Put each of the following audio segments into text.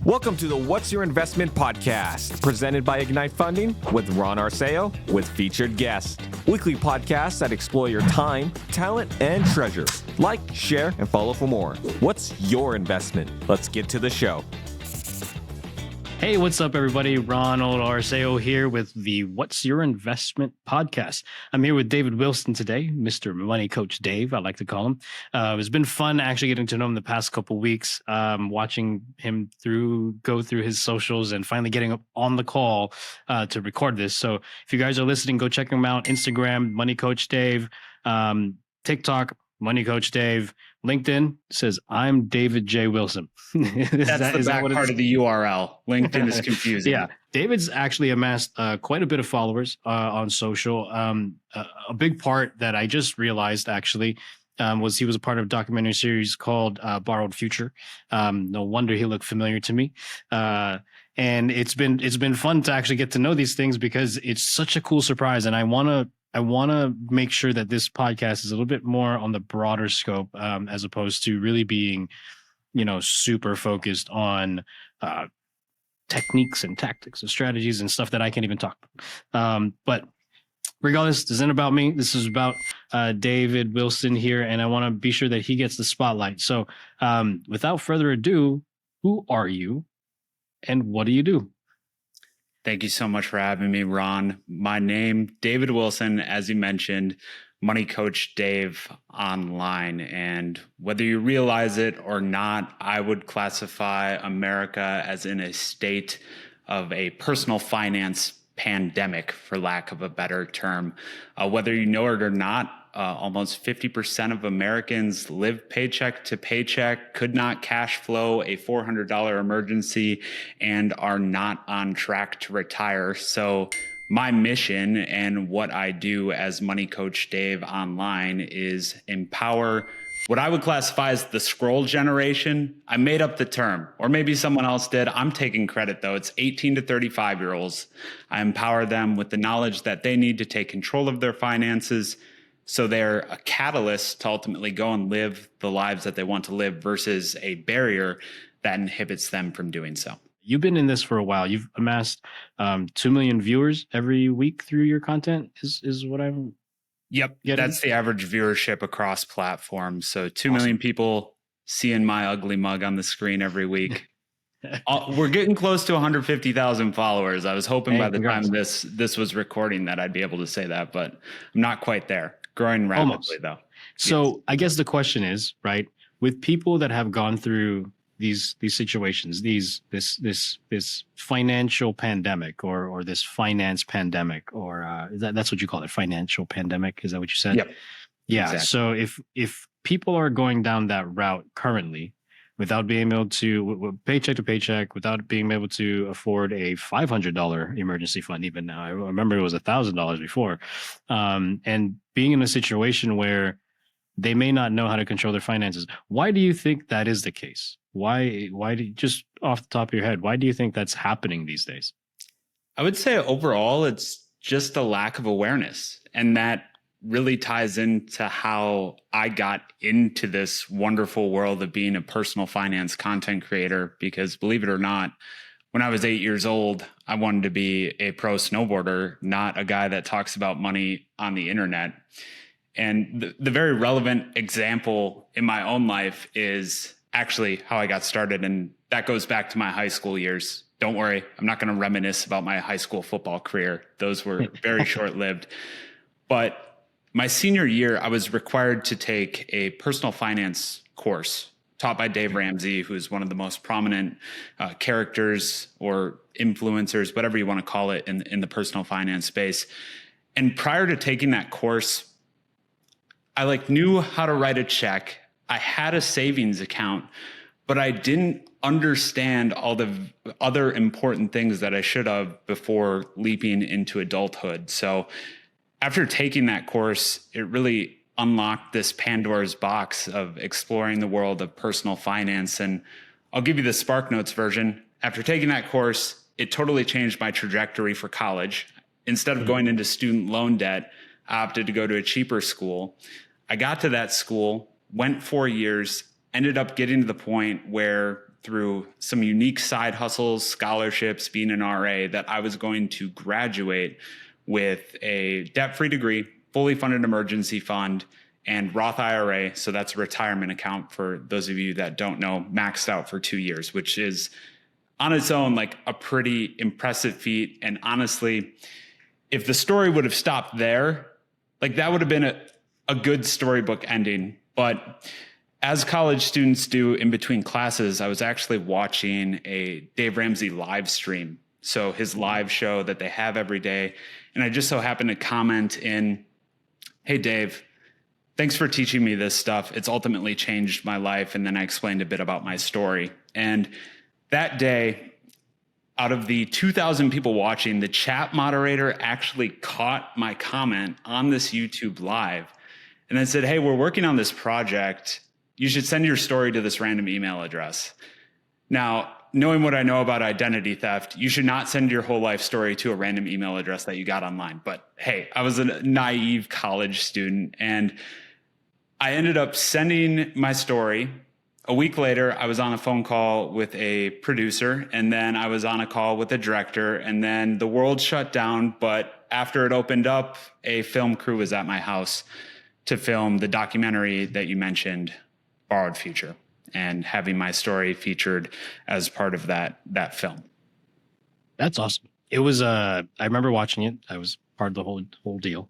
Welcome to the What's Your Investment podcast, presented by Ignite Funding with Ron Arceo with featured guests. Weekly podcasts that explore your time, talent, and treasure. Like, share, and follow for more. What's your investment? Let's get to the show. Hey, what's up, everybody? Ronald Arceo here with the What's Your Investment podcast. I'm here with David Wilson today, Mr. Money Coach Dave, I like to call him. It's been fun actually getting to know him the past couple of weeks, watching him go through his socials and finally getting up on the call to record this. So if you guys are listening, go check him out. Instagram, Money Coach Dave, TikTok, Money Coach Dave. LinkedIn says, I'm David J. Wilson. That's the back part of the URL. LinkedIn is confusing. Yeah. David's actually amassed quite a bit of followers on social. A big part that I just realized actually was he was a part of a documentary series called Borrowed Future. No wonder he looked familiar to me. And it's been fun to actually get to know these things because it's such a cool surprise. And I want to make sure that this podcast is a little bit more on the broader scope, as opposed to really being, super focused on techniques and tactics and strategies and stuff that I can't even talk about. But regardless, this isn't about me. This is about David Wilson here, and I want to be sure that he gets the spotlight. So without further ado, who are you and what do you do? Thank you so much for having me, Ron. My name, David Wilson, as you mentioned, Money Coach Dave online. And whether you realize it or not, I would classify America as in a state of a personal finance pandemic, for lack of a better term. Whether you know it or not, almost 50% of Americans live paycheck to paycheck, could not cash flow a $400 emergency, and are not on track to retire. So my mission and what I do as Money Coach Dave online is empower what I would classify as the scroll generation. I made up the term, or maybe someone else did. I'm taking credit though. It's 18 to 35-year-olds. I empower them with the knowledge that they need to take control of their finances, so they're a catalyst to ultimately go and live the lives that they want to live versus a barrier that inhibits them from doing so. You've been in this for a while. You've amassed 2 million viewers every week through your content is what I'm Yep, getting. That's the average viewership across platforms. So 2 million people seeing my ugly mug on the screen every week. We're getting close to 150,000 followers. I was hoping by the time this was recording that I'd be able to say that, but I'm not quite there. Growing rapidly though. So yes. I guess the question is, right, with people that have gone through these situations, this financial pandemic or this finance pandemic, or that's what you call it, financial pandemic. Is that what you said? Yep. Yeah. Exactly. So if people are going down that route currently, without being able to paycheck to paycheck, without being able to afford a $500 emergency fund, even now, I remember it was $1,000 before, and being in a situation where they may not know how to control their finances. Why do you think that is the case? Why do you, just off the top of your head, why do you think that's happening these days? I would say overall, it's just a lack of awareness, and that really ties into how I got into this wonderful world of being a personal finance content creator. Because believe it or not, when I was 8 years old, I wanted to be a pro snowboarder, not a guy that talks about money on the internet. And the very relevant example in my own life is actually how I got started. And that goes back to my high school years. Don't worry, I'm not going to reminisce about my high school football career. Those were very short-lived. But my senior year, I was required to take a personal finance course taught by Dave Ramsey, who's one of the most prominent characters or influencers, whatever you want to call it, in the personal finance space. And prior to taking that course, I knew how to write a check. I had a savings account, but I didn't understand all the other important things that I should have before leaping into adulthood. So after taking that course, it really unlocked this Pandora's box of exploring the world of personal finance. And I'll give you the Spark Notes version. After taking that course, it totally changed my trajectory for college. Instead of going into student loan debt, I opted to go to a cheaper school. I got to that school, went 4 years, ended up getting to the point where through some unique side hustles, scholarships, being an RA, that I was going to graduate with a debt-free degree, fully funded emergency fund, and Roth IRA. So that's a retirement account for those of you that don't know, maxed out for 2 years, which is on its own like a pretty impressive feat. And honestly, if the story would have stopped there, like that would have been a good storybook ending. But as college students do in between classes, I was actually watching a Dave Ramsey live stream. So his live show that they have every day. And I just so happened to comment in, "Hey, Dave, thanks for teaching me this stuff. It's ultimately changed my life." And then I explained a bit about my story. And that day, out of the 2,000 people watching, the chat moderator actually caught my comment on this YouTube live and then said, "Hey, we're working on this project. You should send your story to this random email address." Now, knowing what I know about identity theft, you should not send your whole life story to a random email address that you got online. But hey, I was a naive college student, and I ended up sending my story. A week later, I was on a phone call with a producer, and then I was on a call with a director, and then the world shut down. But after it opened up, a film crew was at my house to film the documentary that you mentioned, Borrowed Future, and having my story featured as part of that film. That's awesome. It was I remember watching it. I was part of the whole deal.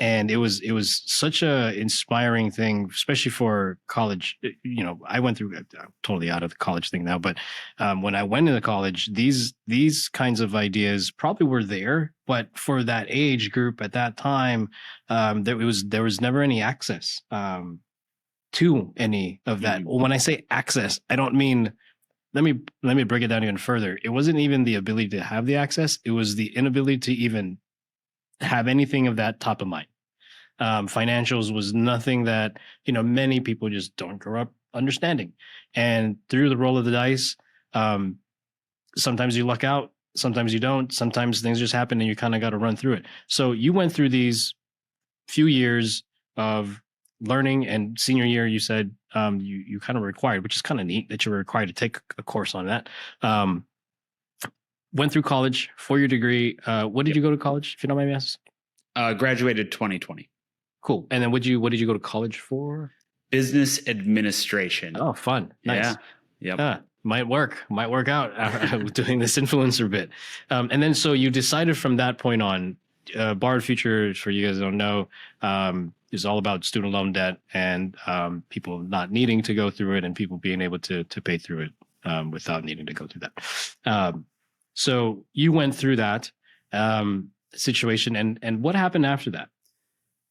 And it was such a inspiring thing, especially for college. You know, I went through, I'm totally out of the college thing now, but when I went into college, these kinds of ideas probably were there, but for that age group at that time, there was never any access to any of that. Mm-hmm. When I say access, I don't mean, let me break it down even further. It wasn't even the ability to have the access. It was the inability to even have anything of that top of mind. Financials was nothing that, you know, many people just don't grow up understanding. And through the roll of the dice, sometimes you luck out, sometimes you don't, sometimes things just happen and you kind of got to run through it. So you went through these few years of learning, and senior year, you said you kind of required, which is kind of neat that you were required to take a course on that. Went through college, 4-year degree. What did you go to college, if you don't mind me asking? Graduated 2020. Cool. And then what did you go to college for? Business administration. Oh, fun. Nice. Yeah. Yep. Might work out doing this influencer bit. And then so you decided from that point on, Borrowed Future, for you guys who don't know, is all about student loan debt and people not needing to go through it and people being able to pay through it without needing to go through that. So you went through that situation, and what happened after that?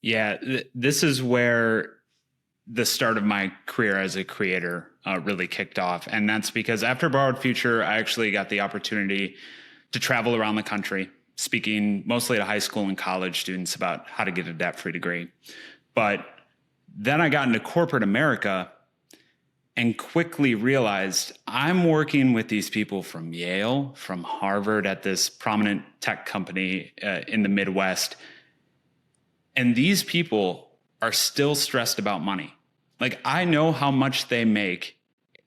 Yeah, this is where the start of my career as a creator really kicked off. And that's because after Borrowed Future, I actually got the opportunity to travel around the country, speaking mostly to high school and college students about how to get a debt-free degree. But then I got into corporate America and quickly realized I'm working with these people from Yale, from Harvard, at this prominent tech company in the Midwest. And these people are still stressed about money. Like, I know how much they make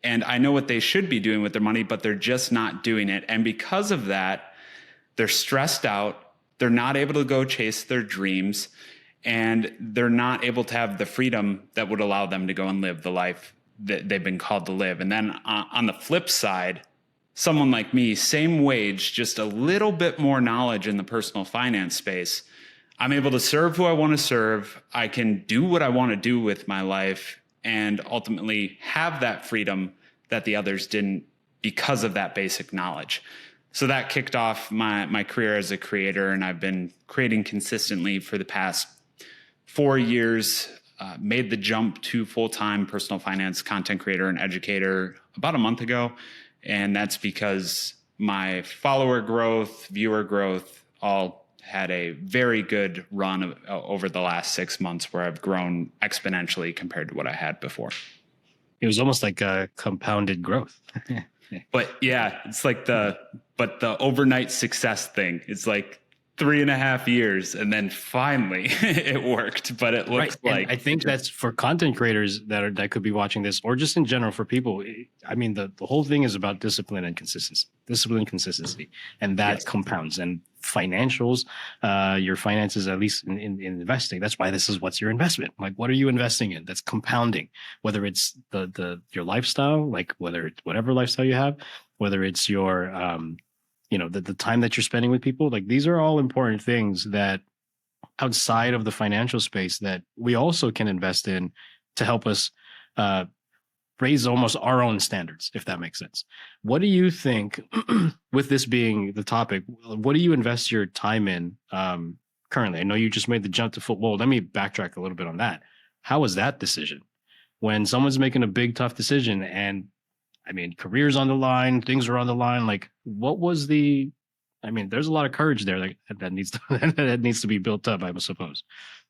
and I know what they should be doing with their money, but they're just not doing it. And because of that, they're stressed out. They're not able to go chase their dreams, and they're not able to have the freedom that would allow them to go and live the life that they've been called to live. And then on the flip side, someone like me, same wage, just a little bit more knowledge in the personal finance space, I'm able to serve who I want to serve. I can do what I want to do with my life and ultimately have that freedom that the others didn't because of that basic knowledge. So that kicked off my career as a creator, and I've been creating consistently for the past 4 years, made the jump to full-time personal finance content creator and educator about a month ago. And that's because my follower growth, viewer growth, all had a very good run over the last 6 months where I've grown exponentially compared to what I had before. It was almost like a compounded growth. But yeah, it's like the overnight success thing. It's like 3.5 years, and then finally it worked. But it looks like, and I think that's for content creators that could be watching this, or just in general for people. I mean, the whole thing is about discipline and consistency, and that yes. compounds. And financials, your finances, at least in investing, that's why this is what's your investment. Like, what are you investing in? That's compounding. Whether it's your lifestyle, like whether it's whatever lifestyle you have, whether it's your the time that you're spending with people, like these are all important things that outside of the financial space that we also can invest in to help us raise almost our own standards, if that makes sense. What do you think, with this being the topic, what do you invest your time in currently? I know you just made the jump to football. Let me backtrack a little bit on that. How was that decision? When someone's making a big, tough decision and I mean, careers on the line, things are on the line. Like, what was there's a lot of courage there that needs to that needs to be built up, I suppose.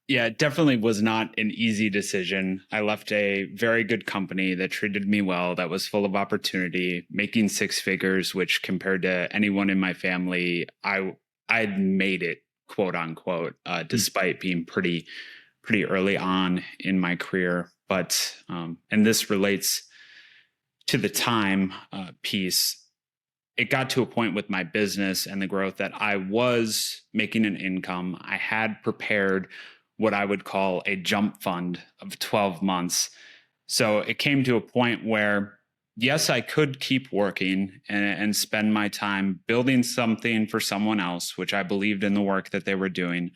Yeah, it definitely was not an easy decision. I left a very good company that treated me well, that was full of opportunity, making six figures, which compared to anyone in my family, I'd made it, quote unquote, despite being pretty early on in my career. But and this relates to the time piece. It got to a point with my business and the growth that I was making an income. I had prepared what I would call a jump fund of 12 months. So it came to a point where, yes, I could keep working and spend my time building something for someone else, which I believed in the work that they were doing,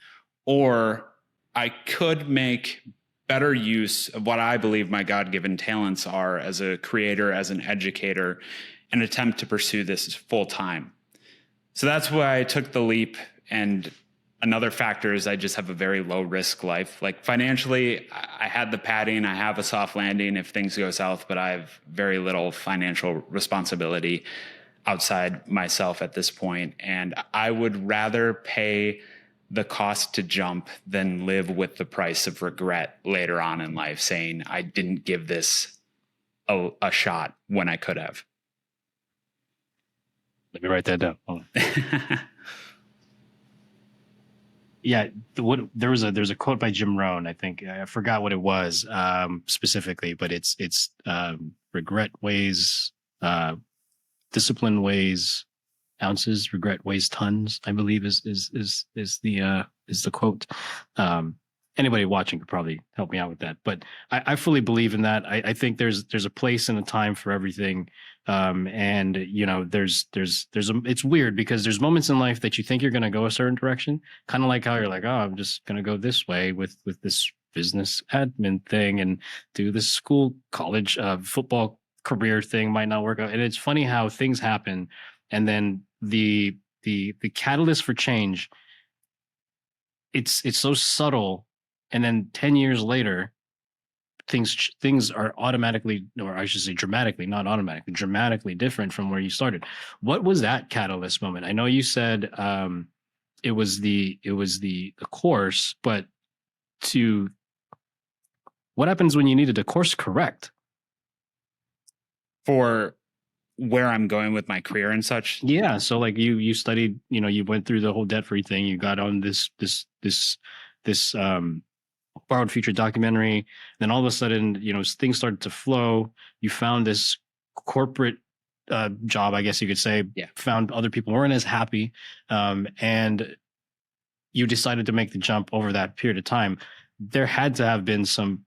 or I could make better use of what I believe my God-given talents are as a creator, as an educator, and attempt to pursue this full time. So that's why I took the leap. And another factor is I just have a very low risk life. Like financially, I had the padding, I have a soft landing if things go south, but I have very little financial responsibility outside myself at this point. And I would rather pay the cost to jump than live with the price of regret later on in life, saying I didn't give this a shot when I could have. Let me write that down. Yeah, there's a quote by Jim Rohn. I think I forgot what it was specifically, but it's regret weighs, discipline weighs ounces, regret weighs tons, I believe is the quote. Anybody watching could probably help me out with that, but I fully believe in that. I think there's a place and a time for everything. And it's weird because there's moments in life that you think you're going to go a certain direction, kind of like how you're like, oh, I'm just going to go this way with this business admin thing and do this school, college, football career thing might not work out. And it's funny how things happen. And then the catalyst for change, it's so subtle. And then 10 years later, things are automatically, or I should say dramatically, not automatically, dramatically different from where you started. What was that catalyst moment? I know you said it was the course, but what happens when you needed a course correct? For where I'm going with my career and such. Yeah. So like you studied, you went through the whole debt-free thing. You got on this Borrowed Future documentary. Then all of a sudden, things started to flow. You found this corporate job, I guess you could say. Yeah. Found other people weren't as happy. And you decided to make the jump over that period of time. There had to have been some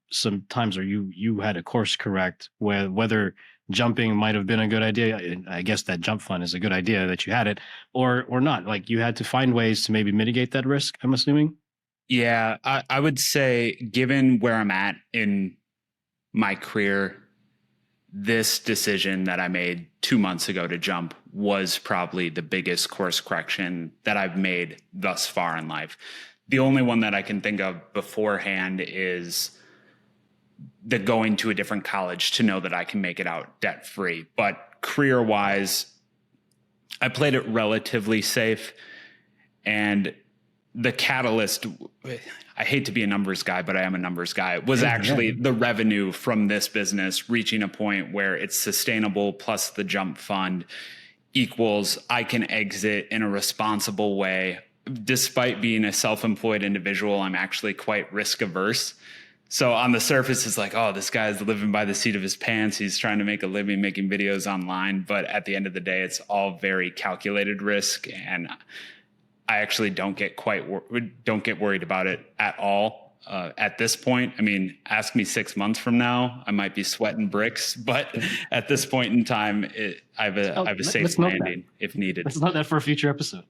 times where you had a course correct, whether jumping might have been a good idea. I guess that jump fund is a good idea that you had it, or not. Like you had to find ways to maybe mitigate that risk, I'm assuming. Yeah, I would say, given where I'm at in my career, this decision that I made 2 months ago to jump was probably the biggest course correction that I've made thus far in life. The only one that I can think of beforehand is the going to a different college to know that I can make it out debt free. But career wise, I played it relatively safe. And the catalyst, I hate to be a numbers guy, but I am a numbers guy, was actually the revenue from this business reaching a point where it's sustainable, plus the jump fund equals I can exit in a responsible way, despite being a self-employed individual, I'm actually quite risk averse. So on the surface, it's like, oh, this guy's living by the seat of his pants. He's trying to make a living making videos online. But at the end of the day, it's all very calculated risk. And I actually don't get worried about it at all. At this point, I mean, ask me 6 months from now, I might be sweating bricks, but at this point in time, I have a safe landing if needed. Let's note that for a future episode.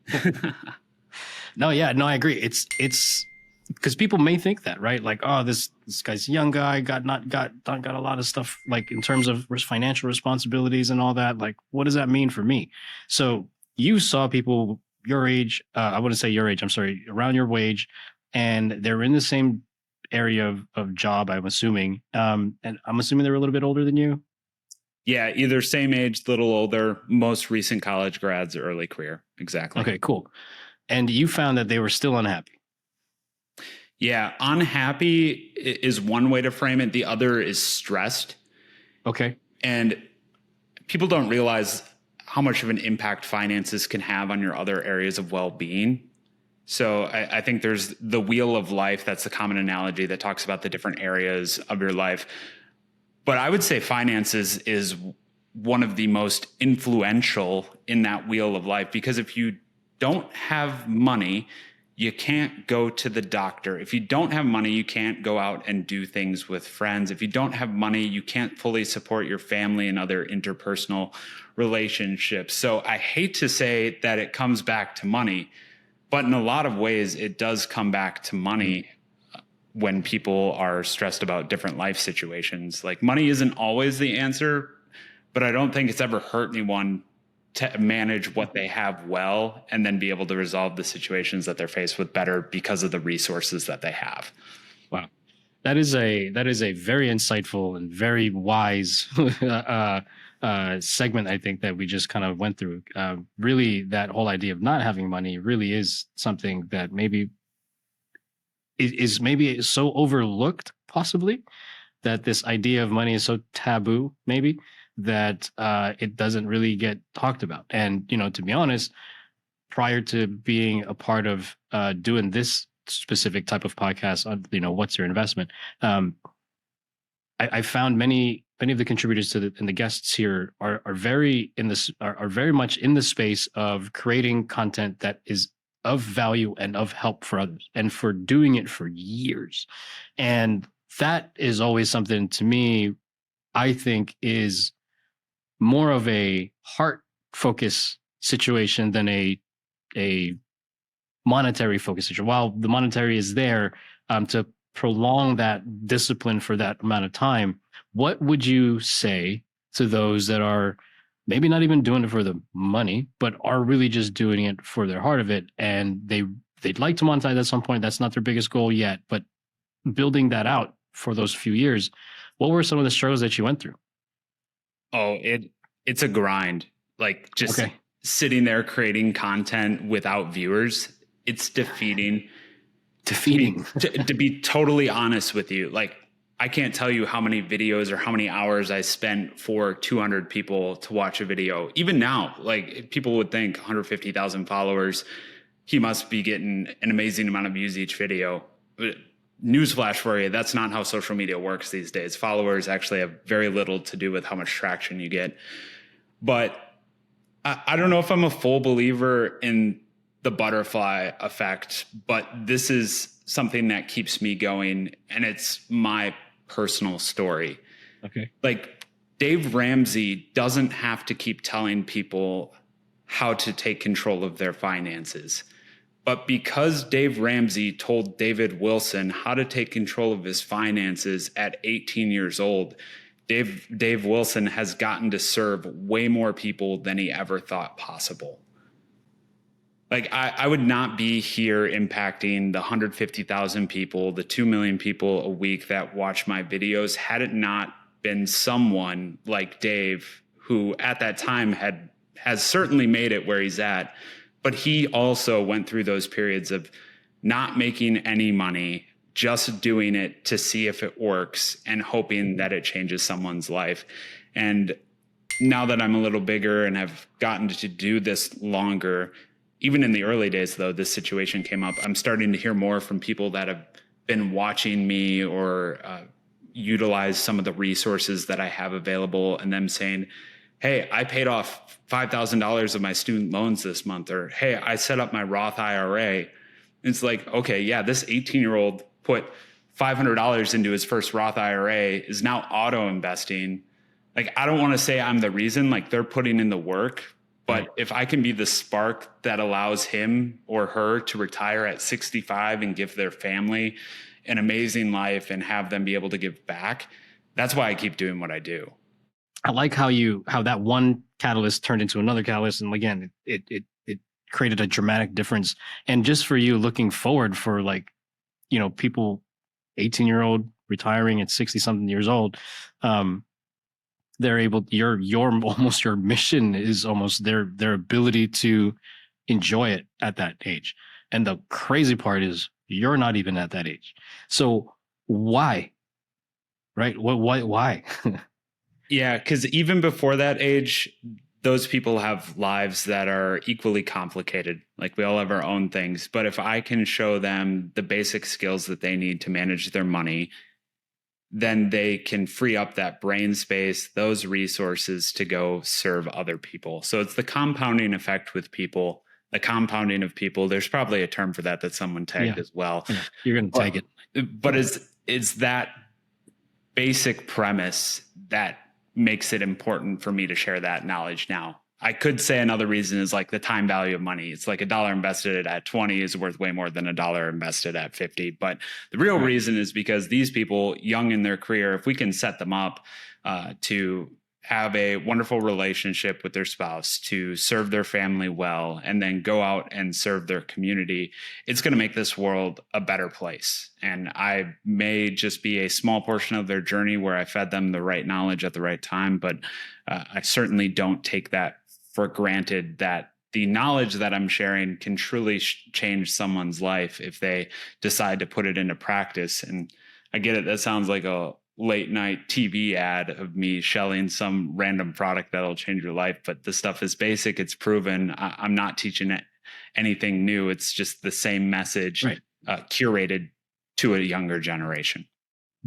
No, I agree. It's because people may think that, right? Like, oh, this guy's a young guy, got a lot of stuff, like in terms of financial responsibilities and all that. Like, what does that mean for me? So you saw people your age, I wouldn't say your age, I'm sorry, around your wage, and they're in the same area of job, I'm assuming. And I'm assuming they're a little bit older than you. Yeah, either same age, little older, most recent college grads, early career. Exactly. Okay, cool. And you found that they were still unhappy. Yeah, unhappy is one way to frame it. The other is stressed. Okay. And people don't realize how much of an impact finances can have on your other areas of well-being. So I think there's the wheel of life. That's the common analogy that talks about the different areas of your life. But I would say finances is one of the most influential in that wheel of life, because if you don't have money, you can't go to the doctor. If you don't have money, you can't go out and do things with friends. If you don't have money, you can't fully support your family and other interpersonal relationships. So I hate to say that it comes back to money, but in a lot of ways, it does come back to money when people are stressed about different life situations. Like, money isn't always the answer, but I don't think it's ever hurt anyone to manage what they have well and then be able to resolve the situations that they're faced with better because of the resources that they have. Wow. That is a very insightful and very wise segment, I think, that we just kind of went through. Really, that whole idea of not having money really is something that maybe is maybe so overlooked, possibly, that this idea of money is so taboo, maybe, that it doesn't really get talked about. And, to be honest, prior to being a part of doing this specific type of podcast on, what's your investment, I found many of the contributors and the guests here are very much in the space of creating content that is of value and of help for others, and for doing it for years. And that is always something, to me, I think is more of a heart focus situation than a monetary focus situation. While the monetary is there to prolong that discipline for that amount of time, what would you say to those that are maybe not even doing it for the money, but are really just doing it for their heart of it, and they'd like to monetize at some point? That's not their biggest goal yet, but building that out for those few years, what were some of the struggles that you went through? Oh, it's a grind. Like, just sitting there creating content without viewers, it's defeating. To be totally honest with you, like, I can't tell you how many videos or how many hours I spent for 200 people to watch a video. Even now, like, people would think 150,000 followers, he must be getting an amazing amount of views each video. But newsflash for you, that's not how social media works these days. Followers actually have very little to do with how much traction you get. But I don't know if I'm a full believer in the butterfly effect, but this is something that keeps me going, and it's my personal story. Okay. Like, Dave Ramsey doesn't have to keep telling people how to take control of their finances. But because Dave Ramsey told David Wilson how to take control of his finances at 18 years old, Dave Wilson has gotten to serve way more people than he ever thought possible. Like, I would not be here impacting the 150,000 people, the 2 million people a week that watch my videos, had it not been someone like Dave, who at that time has certainly made it where he's at. But he also went through those periods of not making any money, just doing it to see if it works and hoping that it changes someone's life. And now that I'm a little bigger and have gotten to do this longer, even in the early days, though, this situation came up. I'm starting to hear more from people that have been watching me or utilize some of the resources that I have available, and them saying, hey, I paid off $5,000 of my student loans this month, or hey, I set up my Roth IRA. It's like, okay, yeah, this 18-year-old put $500 into his first Roth IRA, is now auto investing. Like, I don't want to say I'm the reason, like they're putting in the work, but if I can be the spark that allows him or her to retire at 65 and give their family an amazing life and have them be able to give back, that's why I keep doing what I do. I like how that one catalyst turned into another catalyst. And again, it created a dramatic difference. And just for you looking forward for, like, people 18-year-old retiring at 60 something years old, they're able, your almost your mission is almost their ability to enjoy it at that age. And the crazy part is you're not even at that age. So why? Right? Why? Yeah, because even before that age, those people have lives that are equally complicated. Like, we all have our own things. But if I can show them the basic skills that they need to manage their money, then they can free up that brain space, those resources to go serve other people. So it's the compounding effect with people, the compounding of people. There's probably a term for that someone tagged as well. Yeah, you're going to tag it. But it's that basic premise that makes it important for me to share that knowledge now. I could say another reason is like the time value of money. It's like $1 invested at 20 is worth way more than $1 invested at 50. But the real reason is because these people, young in their career, if we can set them up to have a wonderful relationship with their spouse, to serve their family well, and then go out and serve their community, it's going to make this world a better place. And I may just be a small portion of their journey where I fed them the right knowledge at the right time, but I certainly don't take that for granted, that the knowledge that I'm sharing can truly change someone's life if they decide to put it into practice. And I get it. That sounds like a late night TV ad of me shelling some random product that'll change your life. But the stuff is basic. It's proven. I'm not teaching anything new. It's just the same message, curated to a younger generation.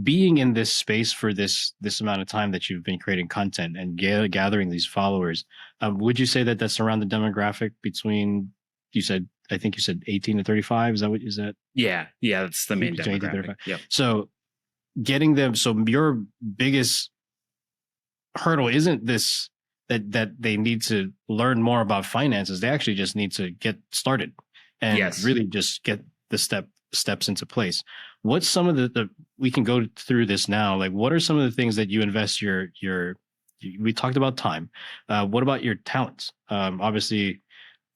Being in this space for this amount of time that you've been creating content and gathering these followers, would you say that that's around the demographic between, I think you said 18 to 35? Is that? Yeah, that's the main demographic. Yep. So getting them, so your biggest hurdle isn't this, that they need to learn more about finances. They actually just need to get started and really just get the steps into place. What's some of the we can go through this now. Like, what are some of the things that you invest we talked about time. What about your talents? Obviously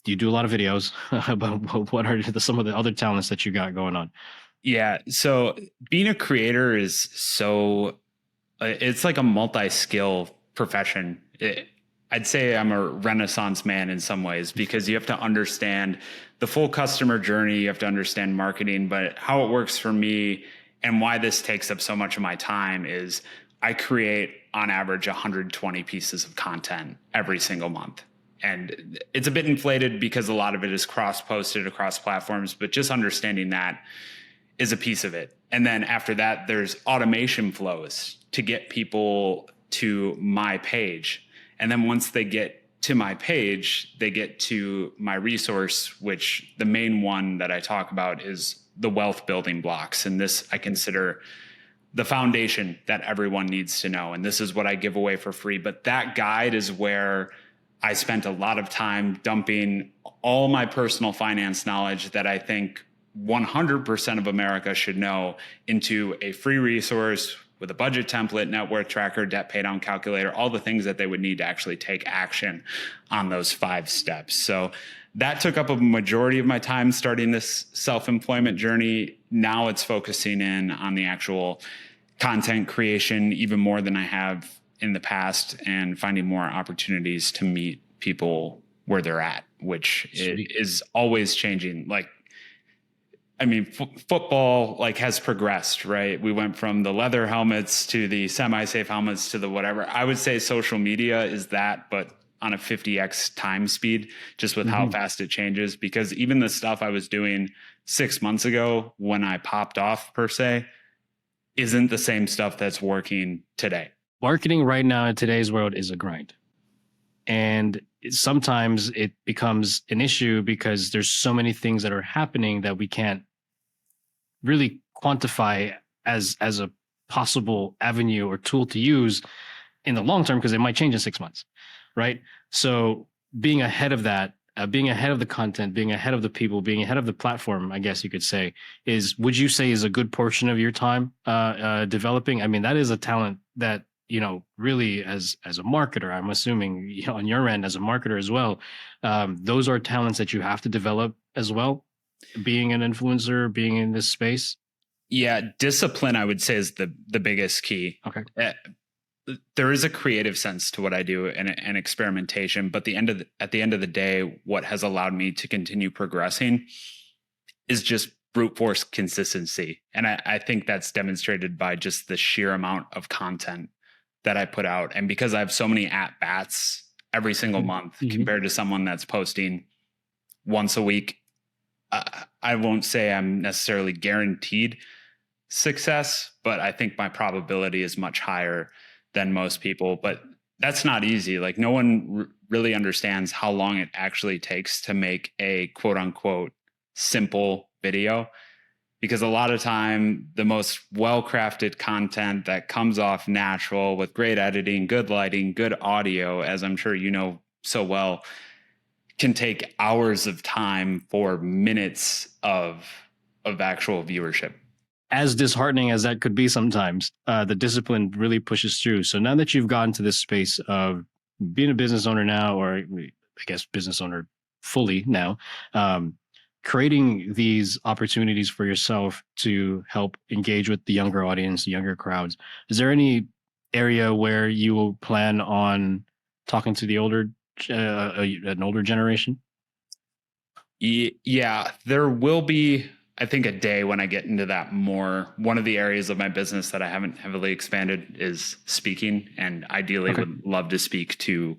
you do a lot of videos about what are some of the other talents that you got going on? Yeah. So being a creator is it's like a multi-skill profession. I'd say I'm a Renaissance man in some ways, because you have to understand the full customer journey. You have to understand marketing, but how it works for me and why this takes up so much of my time is I create on average 120 pieces of content every single month. And it's a bit inflated because a lot of it is cross-posted across platforms, but just understanding that is a piece of it. And then after that, there's automation flows to get people to my page. And then once they get to my page, they get to my resource, which the main one that I talk about is the wealth building blocks. And this I consider the foundation that everyone needs to know. And this is what I give away for free. But that guide is where I spent a lot of time dumping all my personal finance knowledge that I think 100% of America should know into a free resource with a budget template, net worth tracker, debt pay down calculator, all the things that they would need to actually take action on those 5 steps. So that took up a majority of my time starting this self-employment journey. Now it's focusing in on the actual content creation even more than I have in the past, and finding more opportunities to meet people where they're at, which is always changing. Like, I mean, football has progressed, right? We went from the leather helmets to the semi-safe helmets to the whatever. I would say social media is that, but on a 50x time speed, just with how fast it changes. Because even the stuff I was doing 6 months ago when I popped off per se isn't the same stuff that's working today. Marketing right now in today's world is a grind. And sometimes it becomes an issue because there's so many things that are happening that we can't really quantify as a possible avenue or tool to use in the long term, because it might change in 6 months, right? So being ahead of that, being ahead of the content, being ahead of the people, being ahead of the platform, I guess you could say, would you say is a good portion of your time developing? I mean, that is a talent that, really as a marketer, I'm assuming on your end as a marketer as well, those are talents that you have to develop as well, being an influencer, being in this space. Yeah, discipline, I would say, is the biggest key. Okay. There is a creative sense to what I do and experimentation, but at the end of the day, what has allowed me to continue progressing is just brute force consistency. And I think that's demonstrated by just the sheer amount of content that I put out. And because I have so many at-bats every single month compared to someone that's posting once a week, I won't say I'm necessarily guaranteed success, but I think my probability is much higher than most people. But that's not easy. Like, no one really understands how long it actually takes to make a quote unquote simple video, because a lot of time the most well-crafted content that comes off natural with great editing, good lighting, good audio, as I'm sure you know so well, can take hours of time for minutes of actual viewership. As disheartening as that could be sometimes, the discipline really pushes through. So now that you've gotten to this space of being a business owner now, or I guess business owner fully now, creating these opportunities for yourself to help engage with the younger audience, the younger crowds, is there any area where you will plan on talking to the an older generation? Yeah, there will be, I think, a day when I get into that more. One of the areas of my business that I haven't heavily expanded is speaking, and ideally would love to speak to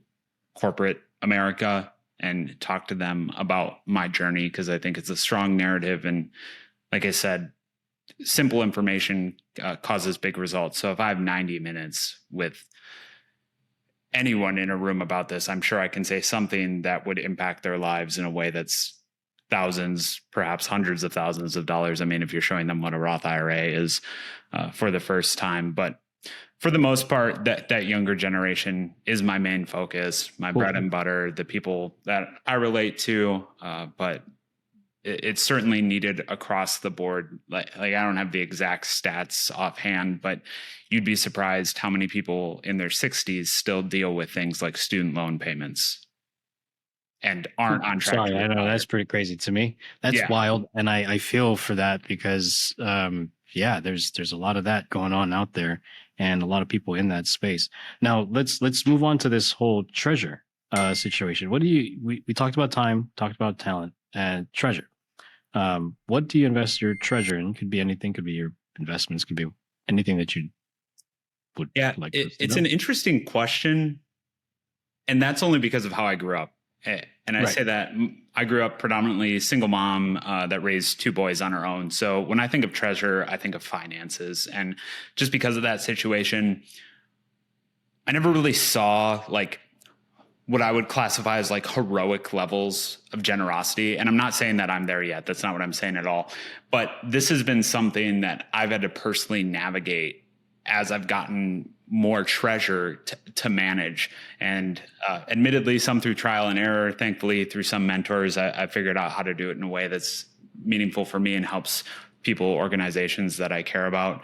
corporate America and talk to them about my journey, because I think it's a strong narrative. And like I said, simple information causes big results. So if I have 90 minutes with anyone in a room about this, I'm sure I can say something that would impact their lives in a way that's thousands, perhaps hundreds of thousands of dollars. I mean, if you're showing them what a Roth IRA is for the first time. But for the most part, that younger generation is my main focus, my bread and butter, the people that I relate to. But it's certainly needed across the board. Like I don't have the exact stats offhand, but you'd be surprised how many people in their 60s still deal with things like student loan payments and aren't on track. Sorry, I know that's pretty crazy to me. That's wild. And I feel for that because, there's a lot of that going on out there and a lot of people in that space. Now let's move on to this whole treasure situation. What do we talked about time, talked about talent and treasure. What do you invest your treasure in? Could be anything, could be your investments, could be anything that you would like. It's an interesting question. And that's only because of how I grew up. And I say that I grew up predominantly single mom that raised two boys on her own. So when I think of treasure, I think of finances. And just because of that situation, I never really saw like what I would classify as like heroic levels of generosity. And I'm not saying that I'm there yet. That's not what I'm saying at all. But this has been something that I've had to personally navigate as I've gotten more treasure to manage. And admittedly, some through trial and error. Thankfully, through some mentors, I figured out how to do it in a way that's meaningful for me and helps people, organizations that I care about.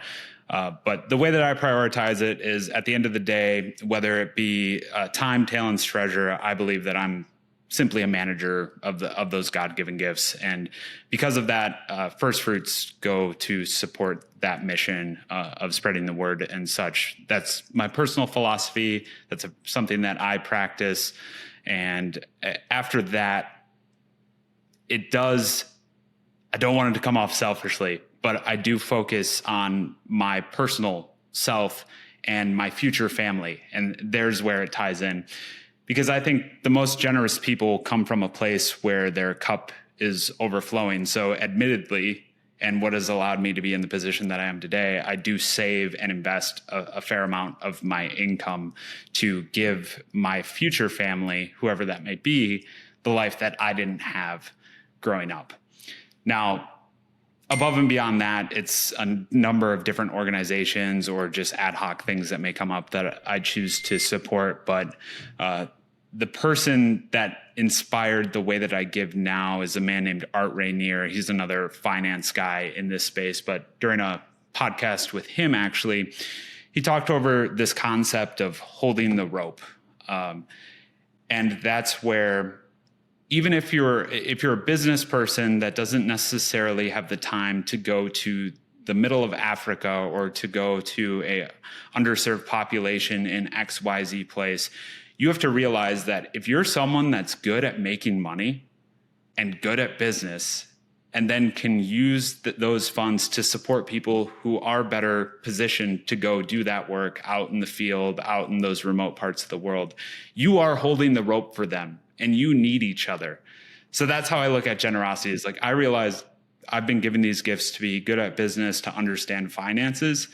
But the way that I prioritize it is, at the end of the day, whether it be time, talents, treasure, I believe that I'm simply a manager of those God-given gifts. And because of that, first fruits go to support that mission of spreading the word and such. That's my personal philosophy. That's something that I practice. And after that, I don't want it to come off selfishly, but I do focus on my personal self and my future family. And there's where it ties in. because I think the most generous people come from a place where their cup is overflowing. So admittedly, and what has allowed me to be in the position that I am today, I do save and invest a fair amount of my income to give my future family, whoever that may be, the life that I didn't have growing up. Now, above and beyond that, it's a number of different organizations or just ad hoc things that may come up that I choose to support. But the person that inspired the way that I give now is a man named Art Rainier. He's another finance guy in this space. But during a podcast with him, actually, he talked over this concept of holding the rope. And that's where, even if you're a business person that doesn't necessarily have the time to go to the middle of Africa or to go to a underserved population in XYZ place, you have to realize that if you're someone that's good at making money and good at business, and then can use those funds to support people who are better positioned to go do that work out in the field, out in those remote parts of the world, you are holding the rope for them. And you need each other. So that's how I look at generosity. Is like, I realize I've been given these gifts to be good at business, to understand finances.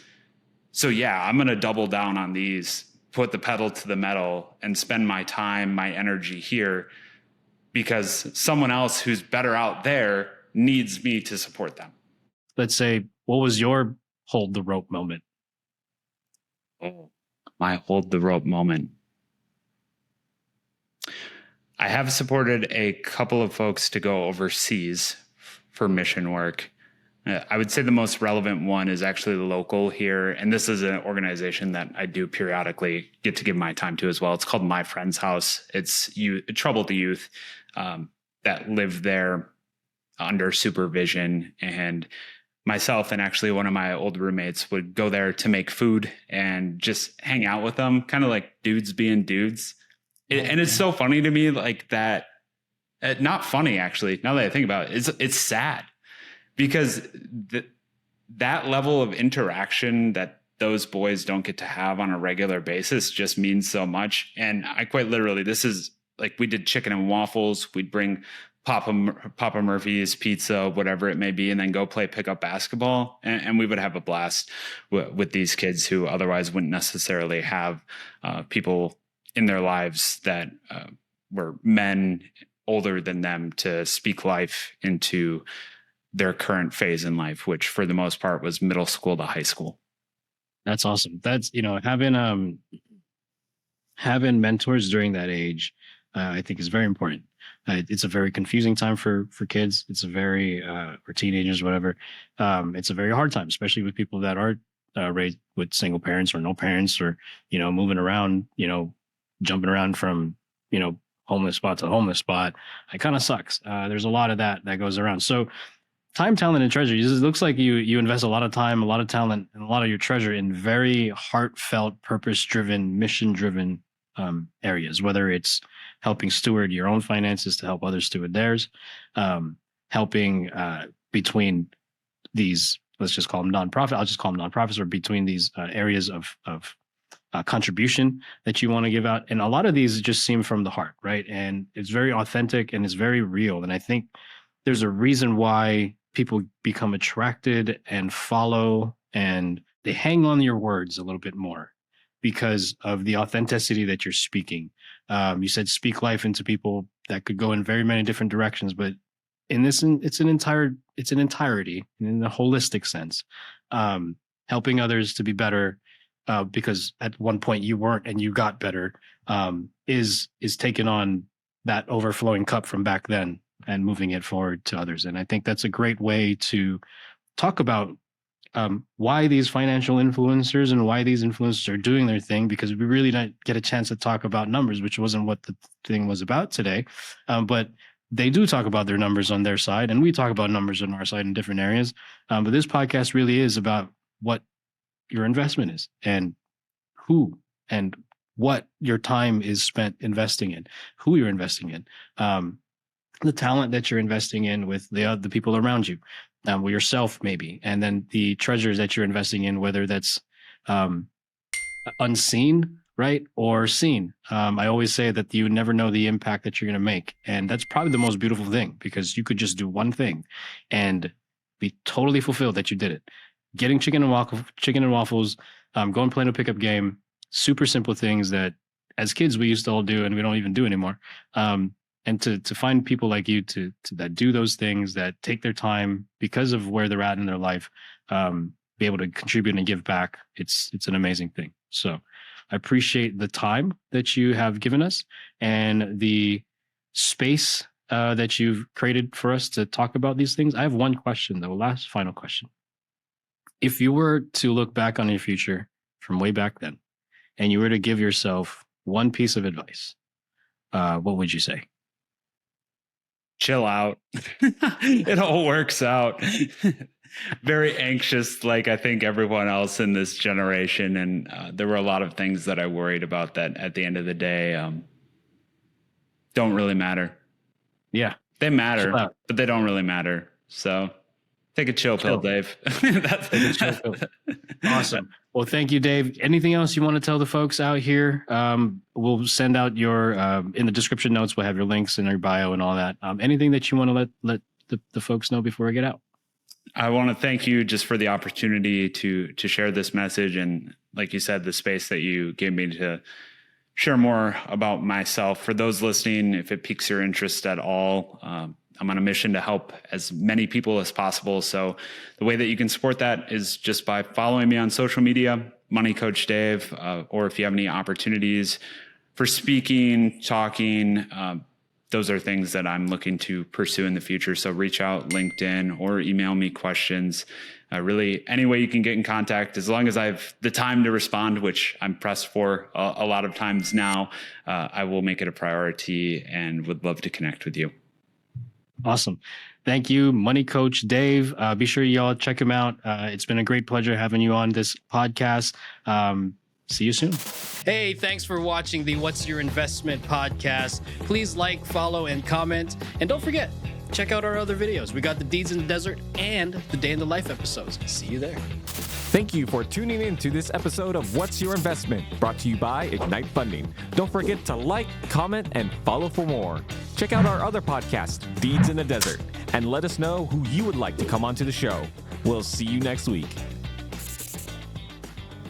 So yeah, I'm going to double down on these, put the pedal to the metal, and spend my time, my energy here, because someone else who's better out there needs me to support them. Let's say, what was your hold the rope moment? Oh, my hold the rope moment. I have supported a couple of folks to go overseas for mission work. I would say the most relevant one is actually local here. And this is an organization that I do periodically get to give my time to as well. It's called My Friend's House. It's troubled youth that live there under supervision. And myself and actually one of my old roommates would go there to make food and just hang out with them, kind of like dudes being dudes. And it's so funny to me, like that, not funny, actually, now that I think about it, it's sad, because that level of interaction that those boys don't get to have on a regular basis just means so much. And I quite literally, this is like, we did chicken and waffles. We'd bring Papa Murphy's pizza, whatever it may be, and then go play pickup basketball. And we would have a blast with these kids who otherwise wouldn't necessarily have people in their lives that were men older than them to speak life into their current phase in life, which for the most part was middle school to high school. That's awesome. That's, having mentors during that age, I think is very important. It's a very confusing time for kids. It's a very, or teenagers, whatever. It's a very hard time, especially with people that are raised with single parents or no parents, or, moving around, jumping around from, homeless spot to homeless spot. It kind of sucks. There's a lot of that goes around. So time, talent, and treasure. It looks like you invest a lot of time, a lot of talent, and a lot of your treasure in very heartfelt, purpose-driven, mission-driven areas, whether it's helping steward your own finances to help others steward theirs, helping between these, let's just call them nonprofit. I'll just call them nonprofits, or between these areas of contribution that you want to give out. And a lot of these just seem from the heart, right? And it's very authentic and it's very real. And I think there's a reason why people become attracted and follow, and they hang on your words a little bit more because of the authenticity that you're speaking. You said speak life into people. That could go in very many different directions, but in this, it's an entirety in a holistic sense, helping others to be better. Because at one point you weren't and you got better, is taking on that overflowing cup from back then and moving it forward to others. And I think that's a great way to talk about why these financial influencers and why these influencers are doing their thing, because we really didn't get a chance to talk about numbers, which wasn't what the thing was about today. But they do talk about their numbers on their side, and we talk about numbers on our side in different areas. But this podcast really is about what your investment is, and who and what your time is spent investing in, who you're investing in, the talent that you're investing in with the people around you, with yourself maybe, and then the treasures that you're investing in, whether that's unseen, right? Or seen. I always say that you never know the impact that you're going to make. And that's probably the most beautiful thing, because you could just do one thing and be totally fulfilled that you did it. Getting chicken and waffles, going and playing a pickup game, super simple things that as kids we used to all do and we don't even do anymore. And to find people like you to that do those things, that take their time because of where they're at in their life, be able to contribute and give back. It's an amazing thing. So I appreciate the time that you have given us and the space that you've created for us to talk about these things. I have one question, though, final question. If you were to look back on your future from way back then, and you were to give yourself one piece of advice, what would you say? Chill out. It all works out. Very anxious, like I think everyone else in this generation. And there were a lot of things that I worried about that at the end of the day don't really matter. Yeah. They matter, but they don't really matter. So take a chill pill, Dave. That's take a chill pill. Awesome. Well, thank you, Dave. Anything else you want to tell the folks out here? We'll send out your, in the description notes, we'll have your links and your bio and all that. Anything that you want to let the folks know before I get out? I want to thank you just for the opportunity to share this message. And like you said, the space that you gave me to share more about myself. For those listening, if it piques your interest at all, I'm on a mission to help as many people as possible. So the way that you can support that is just by following me on social media, Money Coach Dave, or if you have any opportunities for speaking, talking, those are things that I'm looking to pursue in the future. So reach out, LinkedIn, or email me questions. Really, any way you can get in contact, as long as I have the time to respond, which I'm pressed for a lot of times now, I will make it a priority and would love to connect with you. Awesome. Thank you, Money Coach Dave. Be sure y'all check him out. It's been a great pleasure having you on this podcast. See you soon. Hey, thanks for watching the What's Your Investment podcast. Please like, follow, and comment. And don't forget, check out our other videos. We got the Deeds in the Desert and the Day in the Life episodes. See you there. Thank you for tuning in to this episode of What's Your Investment, brought to you by Ignite Funding. Don't forget to like, comment, and follow for more. Check out our other podcast, Deeds in the Desert, and let us know who you would like to come onto the show. We'll see you next week.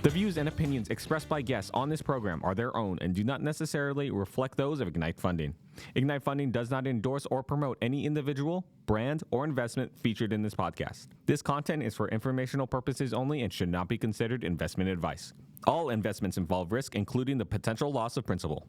The views and opinions expressed by guests on this program are their own and do not necessarily reflect those of Ignite Funding. Ignite Funding does not endorse or promote any individual, brand, or investment featured in this podcast. This content is for informational purposes only and should not be considered investment advice. All investments involve risk, including the potential loss of principal.